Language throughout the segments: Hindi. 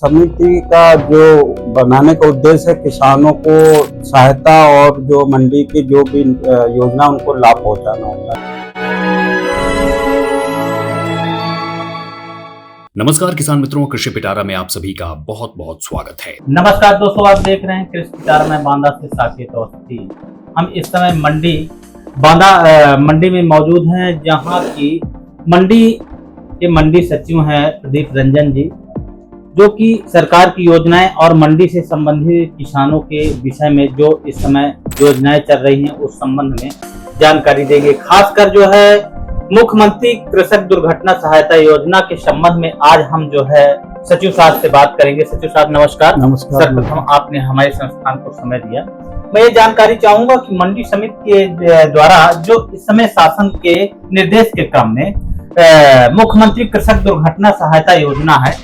समिति का जो बनाने का उद्देश्य है किसानों को सहायता और जो मंडी की जो भी योजना उनको लाभ पहुंचाना होता है। नमस्कार किसान मित्रों, कृषि पिटारा में आप सभी का बहुत बहुत स्वागत है। नमस्कार दोस्तों, आप देख रहे हैं कृषि पिटारा में बांदा से साकेत अवस्थी। हम इस समय मंडी में मौजूद हैं, जहां की मंडी के मंडी सचिव हैं प्रदीप रंजन जी, जो कि सरकार की योजनाएं और मंडी से संबंधित किसानों के विषय में जो इस समय योजनाएं चल रही हैं उस संबंध में जानकारी देंगे। खासकर जो है मुख्यमंत्री कृषक दुर्घटना सहायता योजना के संबंध में आज हम जो है सचिव साहब से बात करेंगे। सचिव साहब नमस्कार। नमस्कार। सर्वप्रथम आपने हमारे संस्थान को समय दिया। मैं ये जानकारी चाहूंगा कि मंडी समिति के द्वारा जो इस समय शासन के निर्देश के क्रम में मुख्यमंत्री कृषक दुर्घटना सहायता योजना है,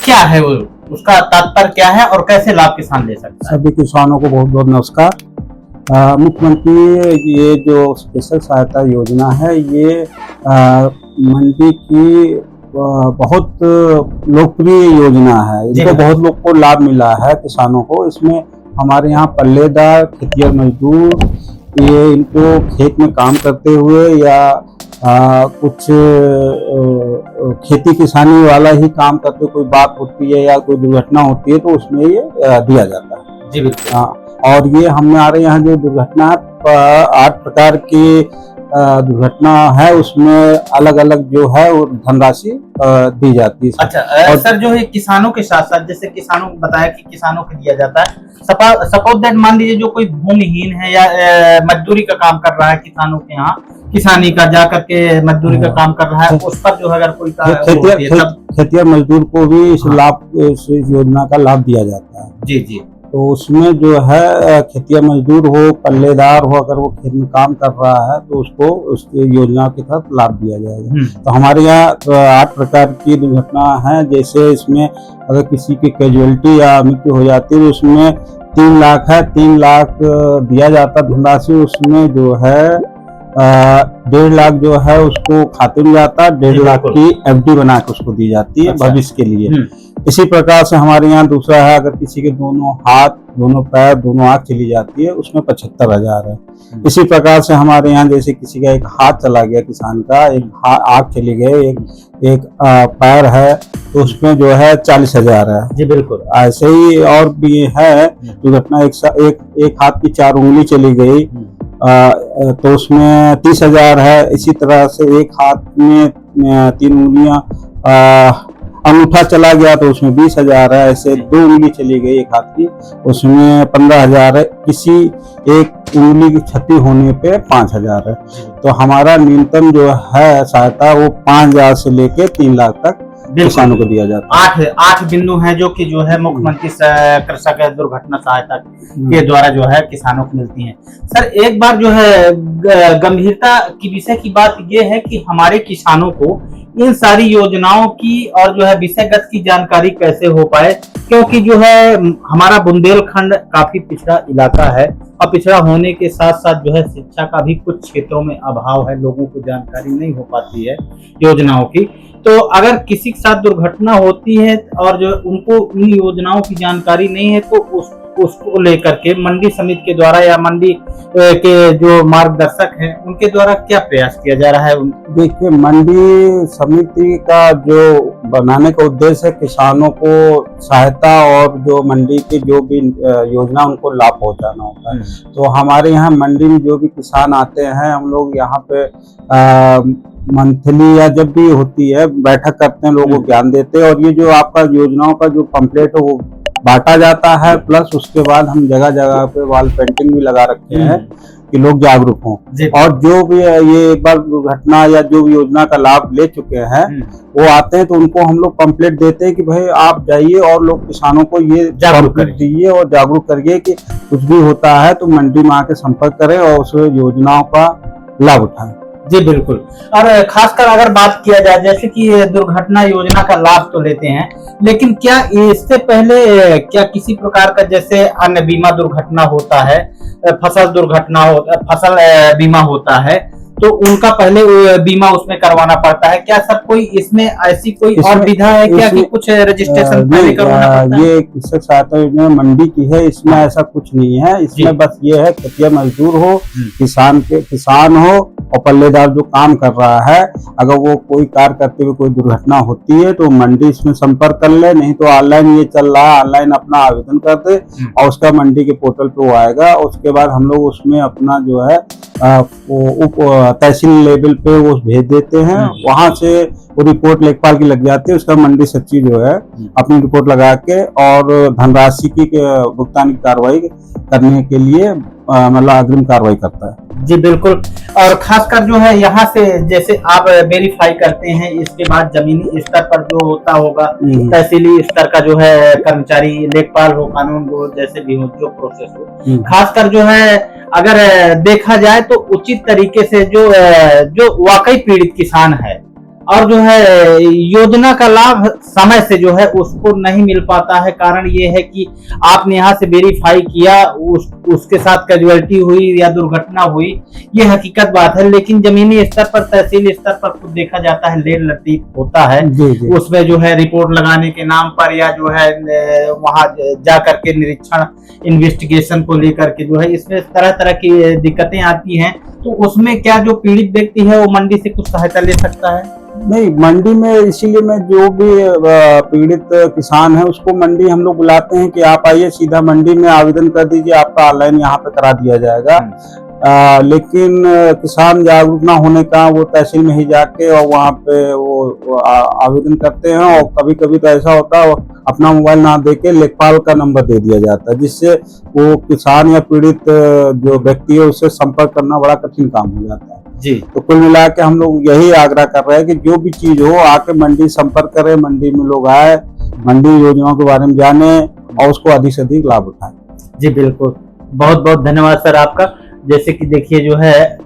क्या है वो, उसका तात्पर्य क्या है और कैसे लाभ किसान ले सकता है? सभी किसानों को बहुत बहुत नमस्कार। मुख्यमंत्री ये जो स्पेशल सहायता योजना है ये मंडी की बहुत लोकप्रिय योजना है। इसको बहुत लोग को लाभ मिला है किसानों को। इसमें हमारे यहाँ पल्लेदार, खेतिहर मजदूर, ये इनको खेत में काम करते हुए या कुछ खेती किसानी वाला ही काम करते कोई बात होती है या कोई दुर्घटना होती है तो उसमें ये दिया जाता है। जी बिल्कुल। और ये हमारे यहाँ जो दुर्घटना 8 प्रकार की दुर्घटना है, उसमें अलग अलग जो है वो धनराशि दी जाती है। अच्छा और सर, जो है किसानों के साथ साथ जैसे किसानों को बताया कि किसानों को दिया जाता है, सपोज दैट मान लीजिए जो कोई भूमिहीन है या मजदूरी का काम कर रहा है किसानों के यहाँ, किसानी का जा करके मजदूरी का काम कर रहा है, उस पर जो है अगर कोई खेतिहर मजदूर को भी इस योजना का लाभ दिया जाता है। जी जी। तो उसमें जो है खेतिहर मजदूर हो, पल्लेदार हो, अगर वो खेत में काम कर रहा है तो उसको उस योजना के तहत लाभ दिया जाएगा। तो हमारे यहाँ 8 प्रकार की दुर्घटना है। जैसे इसमें अगर किसी की कैजुअलिटी या मृत्यु हो जाती है तो उसमें 3 लाख है, 3 लाख दिया जाता धनराशि। उसमें जो है 1.5 लाख जो है उसको खाते में जाता है, 1.5 लाख की FD बना के उसको दी जाती है भविष्य के लिए। इसी प्रकार से हमारे यहाँ दूसरा है, अगर किसी के दोनों हाथ, दोनों पैर, दोनों आंख चली जाती है, उसमें 75,000 है। इसी प्रकार से हमारे यहाँ जैसे किसी का एक हाथ चला गया किसान का, एक आंख चली गई, एक पैर है, तो उसमें जो है 40,000 है। जी बिल्कुल। ऐसे ही और भी है दुर्घटना, एक हाथ की 4 उंगली चली गई तो उसमें 30,000 है। इसी तरह से एक हाथ में 3 उंगलियां, अंगूठा चला गया तो उसमें 20,000 है। ऐसे 2 उंगली चली गई एक हाथ की, उसमें 15,000 है। किसी एक उंगली की क्षति होने पे 5,000 है। तो हमारा न्यूनतम जो है सहायता वो 5,000 से लेके 3 लाख तक किसानों को दिया जाता है। 8 बिंदु हैं जो कि जो है मुख्यमंत्री कृषक दुर्घटना सहायता के द्वारा जो है किसानों को मिलती हैं। सर एक बार जो है गंभीरता की विषय की बात ये है कि हमारे किसानों को इन सारी योजनाओं की और जो है विषयगत की जानकारी कैसे हो पाए, क्योंकि जो है हमारा बुंदेलखंड काफी पिछड़ा इलाका है और पिछड़ा होने के साथ साथ जो है शिक्षा का भी कुछ क्षेत्रों में अभाव है, लोगों को जानकारी नहीं हो पाती है योजनाओं की। तो अगर किसी के साथ दुर्घटना होती है और जो उनको इन योजनाओं की जानकारी नहीं है तो उसको लेकर के मंडी समिति के द्वारा या मंडी के जो मार्गदर्शक हैं उनके द्वारा क्या प्रयास किया जा रहा है? देखिए, मंडी समिति का जो बनाने का उद्देश्य है किसानों को सहायता और जो मंडी की जो भी योजना उनको लाभ पहुंचाना होता है। तो हमारे यहाँ मंडी में जो भी किसान आते हैं, हम लोग यहाँ पे मंथली या जब भी होती है बैठक करते हैं, लोगों को ज्ञान देते हैं। और ये जो आपका योजनाओं का जो पंपलेट है वो बांटा जाता है, प्लस उसके बाद हम जगह जगह पे वॉल पेंटिंग भी लगा रखे हैं कि लोग जागरूक हों। और जो भी ये एक बार दुर्घटना या जो भी योजना का लाभ ले चुके हैं वो आते हैं तो उनको हम लोग पंपलेट देते हैं कि भाई आप जाइए और लोग किसानों को ये जागरूक दीजिए और जागरूक करिए कि कुछ भी होता है तो मंडी में आके संपर्क करें और उस योजनाओं का लाभ उठाएं। जी बिल्कुल। और खासकर अगर बात किया जाए जैसे कि दुर्घटना योजना का लाभ तो लेते हैं, लेकिन क्या इससे पहले क्या किसी प्रकार का जैसे अन्य बीमा दुर्घटना होता है, फसल बीमा होता है, तो उनका पहले बीमा उसमें करवाना पड़ता है। क्या सर कोई इसमें ऐसी कोई और विधा है क्या कि कुछ रजिस्ट्रेशन पहले करवाना पड़ता है? ये कृषक सहायता योजना मंडी की है, इसमें ऐसा कुछ नहीं है। इसमें बस ये है खेतिया मजदूर हो, किसान हो और पल्लेदार जो काम कर रहा है, अगर वो कोई कार्य करते हुए कोई दुर्घटना होती है तो मंडी इसमें संपर्क कर ले, नहीं तो ऑनलाइन ये चल रहा है, ऑनलाइन अपना आवेदन कर दे और उसका मंडी के पोर्टल पे वो आएगा। उसके बाद हम लोग उसमें अपना जो है उप तहसील लेवल पे वो भेज देते हैं, वहां से वो रिपोर्ट लेखपाल की लग जाती है। उसका मंडी सचिव जो है अपनी रिपोर्ट लगा के और धनराशि की भुगतान की कार्रवाई करने के लिए मतलब अग्रिम कार्रवाई करता है। जी बिल्कुल। और खासकर जो है यहाँ से जैसे आप वेरीफाई करते हैं, इसके बाद जमीनी स्तर पर जो होता होगा तहसीली स्तर का जो है कर्मचारी, लेखपाल हो, कानून हो, जैसे भी हो जो प्रोसेस हो, खासकर जो है अगर देखा जाए तो उचित तरीके से जो वाकई पीड़ित किसान है और जो है योजना का लाभ समय से जो है उसको नहीं मिल पाता है। कारण ये है कि आपने यहाँ से वेरीफाई किया, उसके साथ कैजुअलिटी हुई या दुर्घटना हुई, ये हकीकत बात है। लेकिन जमीनी स्तर पर, तहसील स्तर पर खुद देखा जाता है लेट लतीफ होता है। उसमें जो है रिपोर्ट लगाने के नाम पर या जो है वहां जा करके निरीक्षण, इन्वेस्टिगेशन को लेकर के जो है इसमें तरह तरह की दिक्कतें आती हैं। तो उसमें क्या जो पीड़ित व्यक्ति है वो मंडी से कुछ सहायता ले सकता है? नहीं, मंडी में इसीलिए मैं जो भी पीड़ित किसान है उसको मंडी हम लोग बुलाते हैं कि आप आइए सीधा मंडी में आवेदन कर दीजिए, आपका ऑनलाइन यहाँ पे करा दिया जाएगा। लेकिन किसान जागरूक ना होने का वो तहसील में ही जाके और वहाँ पे वो आवेदन करते हैं और कभी कभी तो ऐसा होता है अपना मोबाइल ना देके लेखपाल का नंबर दे दिया जाता है, जिससे वो किसान या पीड़ित जो व्यक्ति है उससे संपर्क करना बड़ा कठिन काम हो जाता है। जी। तो कुल मिला के हम लोग यही आग्रह कर रहे हैं कि जो भी चीज हो आके मंडी संपर्क करें, मंडी में लोग आए, मंडी योजनाओं के बारे में जाने और उसको अधिक से अधिक लाभ उठाएं। जी बिल्कुल, बहुत बहुत धन्यवाद सर आपका। जैसे कि देखिए जो है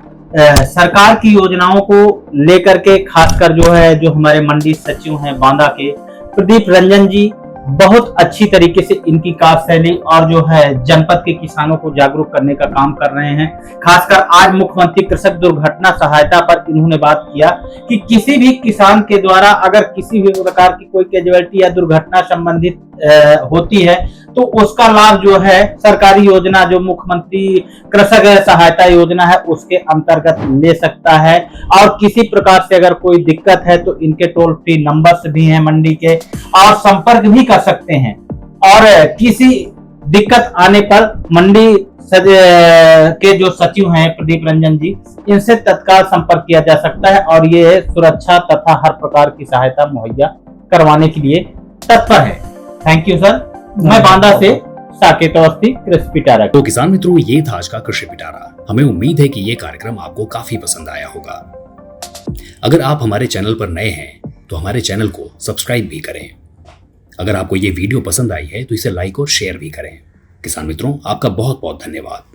सरकार की योजनाओं को लेकर के खासकर जो है जो हमारे मंडी सचिव हैं बांदा के प्रदीप रंजन जी बहुत अच्छी तरीके से इनकी कार्यशैली और जो है जनपद के किसानों को जागरूक करने का काम कर रहे हैं। खासकर आज मुख्यमंत्री कृषक दुर्घटना सहायता पर इन्होंने बात किया कि किसी भी किसान के द्वारा अगर किसी भी प्रकार की कोई कैजुअलिटी या दुर्घटना संबंधित होती है तो उसका लाभ जो है सरकारी योजना जो मुख्यमंत्री कृषक सहायता योजना है उसके अंतर्गत ले सकता है। और किसी प्रकार से अगर कोई दिक्कत है तो इनके टोल फ्री नंबर्स भी हैं मंडी के और संपर्क भी कर सकते हैं। और किसी दिक्कत आने पर मंडी के जो सचिव हैं प्रदीप रंजन जी, इनसे तत्काल संपर्क किया जा सकता है और ये सुरक्षा तथा हर प्रकार की सहायता मुहैया करवाने के लिए तत्पर है। Thank you sir. मैं बांदा से साकेत अवस्थी, कृषि पिटारा। तो किसान मित्रों, ये था आज का कृषि पिटारा। हमें उम्मीद है कि ये कार्यक्रम आपको काफी पसंद आया होगा। अगर आप हमारे चैनल पर नए हैं तो हमारे चैनल को सब्सक्राइब भी करें। अगर आपको ये वीडियो पसंद आई है तो इसे लाइक और शेयर भी करें। किसान मित्रों, आपका बहुत बहुत धन्यवाद।